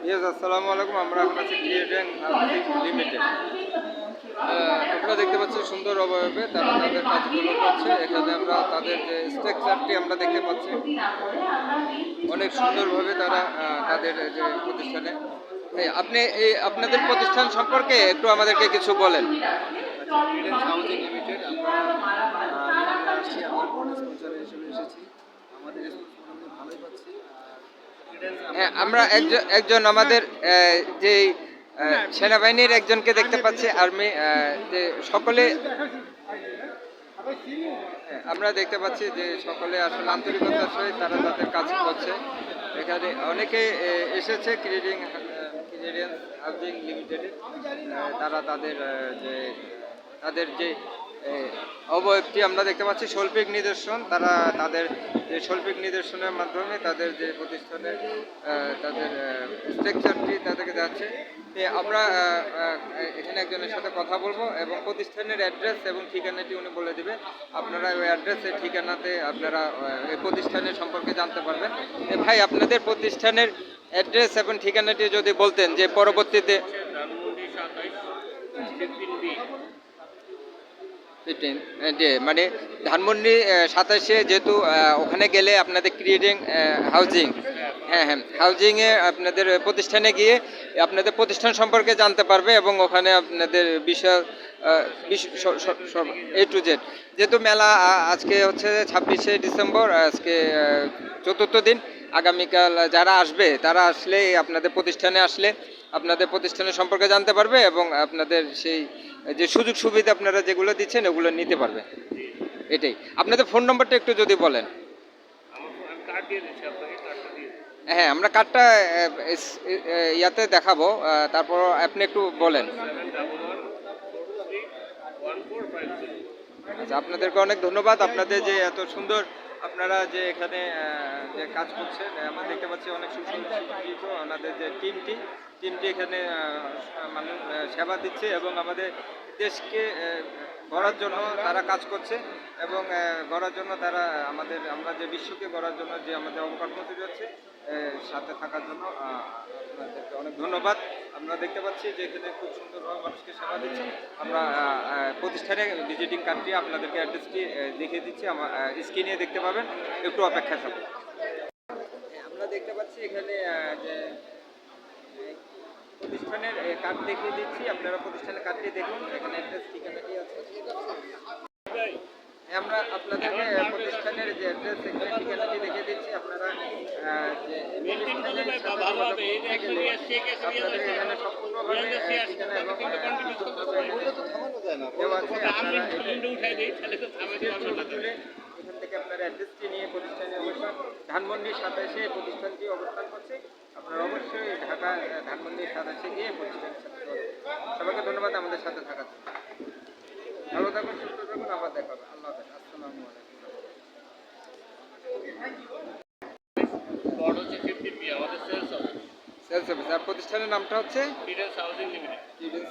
Yes, আসসালামু আলাইকুম। আমরা এখন আছি ক্রিয়েটেন লিমিটেড। আপনারা দেখতে পাচ্ছেন সুন্দর অবয়বে তারা তাদের কাজগুলো করছে। এখানে আমরা তাদের যে স্ট্রাকচারটি আমরা দেখতে পাচ্ছি, অনেক সুন্দরভাবে তারা তাদের যে প্রতিষ্ঠানে। আপনি এই আপনাদের প্রতিষ্ঠান সম্পর্কে একটু আমাদেরকে কিছু বলেন। ক্রিডেন্স হাউজিং লিমিটেড আমরা এখানে আসছি, আমরা বোর্ড স্পন্সর হিসেবে এসেছি। আমাদের রেসপন্স আমরা ভালোই পাচ্ছি। হ্যাঁ, আমরা একজন আমাদের যে সেনাবাহিনীর একজনকে দেখতে পাচ্ছি, আর্মি যে সকলে আমরা দেখতে পাচ্ছি যে সকলে আসলে আন্তরিকতার সহিত তারা তাদের কাজ করছে। এখানে অনেকে এসেছে ক্রিডেন্স হাউজিং লিমিটেডে। তারা তাদের যে অবয়বটি আমরা দেখতে পাচ্ছি শৈল্পিক নিদর্শন। তারা তাদের যে শৈল্পিক নিদর্শনের মাধ্যমে তাদের যে প্রতিষ্ঠানের তাদের স্ট্রাকচারটি তাদেরকে যাচ্ছে। আমরা এখানে একজনের সাথে কথা বলবো এবং প্রতিষ্ঠানের অ্যাড্রেস এবং ঠিকানাটি উনি বলে দেবে। আপনারা ওই অ্যাড্রেস এই ঠিকানাতে আপনারা এই প্রতিষ্ঠানের সম্পর্কে জানতে পারবেন। ভাই, আপনাদের প্রতিষ্ঠানের অ্যাড্রেস এবং ঠিকানাটি যদি বলতেন, যে পরবর্তীতে মানে ধানমন্ডি 27-এ, যেহেতু ওখানে গেলে আপনাদের ক্রিয়েটিং হাউজিং, হ্যাঁ হ্যাঁ, হাউজিংয়ে আপনাদের প্রতিষ্ঠানে গিয়ে আপনাদের প্রতিষ্ঠান সম্পর্কে জানতে পারবে এবং ওখানে আপনাদের বিষয় A to Z। যেহেতু মেলা আজকে হচ্ছে 26শে ডিসেম্বর, আজকে চতুর্থ দিন। আগামীকাল যারা আসবে তারা আসলে আপনাদের প্রতিষ্ঠানে আসলে আপনাদের প্রতিষ্ঠানের সম্পর্কে জানতে পারবে এবং আপনাদের সেই যে সুযোগ সুবিধা আপনারা যেগুলো দিচ্ছেন ওগুলো নিতে পারবে। এটাই। আপনাদের ফোন নম্বরটা একটু যদি বলেন। হ্যাঁ, আমরা কার্ডটা ইয়াতে দেখাবো, তারপর আপনি একটু বলেন। আচ্ছা, আপনাদেরকে অনেক ধন্যবাদ। আপনাদের যে এত সুন্দর আপনারা যে এখানে যে কাজ করছেন, আমরা দেখতে পাচ্ছি অনেক সুসজ্জিত ওনাদের যে টিমটি এখানে মানুষ সেবা দিচ্ছে এবং আমাদের দেশকে গড়ার জন্য তারা কাজ করছে এবং গড়ার জন্য তারা আমরা যে বিশ্বকে গড়ার জন্য যে আমাদের অবকাঠামো তৈরি হচ্ছে, সাথে থাকার জন্য আপনাদেরকে অনেক ধন্যবাদ। আমরা দেখতে পাচ্ছি যে এখানে খুব সুন্দরভাবে মানুষকে সেবা দিচ্ছে। আমরা প্রতিষ্ঠানে ভিজিটিং কার্ডটি আপনাদেরকে অ্যাড্রেসটি দেখিয়ে দিচ্ছি, আমার স্ক্রিনে দেখতে পাবেন। একটু অপেক্ষা থাকুন। আমরা দেখতে পাচ্ছি এখানে যে প্রতিষ্ঠানের কার্ড দেখিয়ে দিচ্ছি। আপনারা প্রতিষ্ঠানের কার্ডটি দেখুন, এখানে অ্যাড্রেস ঠিকানাটি আছে। আমরা আপনাদেরকে প্রতিষ্ঠানের যে অ্যাড্রেস এখানে ঠিকানাটি দেখিয়ে দিচ্ছি। আপনারা যে প্রতিষ্ঠানের সাথে যোগাযোগ করতে গেলে আপনাদের এখানে সম্পূর্ণভাবে ঠিকানা এবং দেওয়া আছে। আপনারা তুলে এখান থেকে আপনার অ্যাড্রেসটি নিয়ে প্রতিষ্ঠানে অবস্থান ধানমন্ডি 27-এ প্রতিষ্ঠানটি অবস্থান করছে। আপনারা অবশ্যই ঢাকা ধানমন্ডি 27-এ গিয়ে প্রতিষ্ঠানের সাথে সবাইকে ধন্যবাদ আমাদের সাথে থাকার জন্য। ভালো থাকুন, সুস্থ থাকুন, আবার দেখা হবে। আল্লাহ হাফেজ। আসসালামু আলাইকুম। Sales office. আর প্রতিষ্ঠানের নামটা হচ্ছে ক্রিডেন্স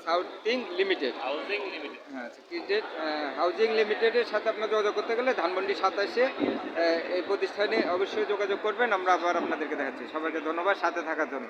হাউজিং লিমিটেড। হ্যাঁ, ক্রিডেন্স হাউজিং লিমিটেডের সাথে আপনার যোগাযোগ করতে গেলে ধানমন্ডি 27-এ এই প্রতিষ্ঠানে অবশ্যই যোগাযোগ করবেন। আমরা আবার আপনাদেরকে দেখাচ্ছি। সবাইকে ধন্যবাদ সাথে থাকার জন্য।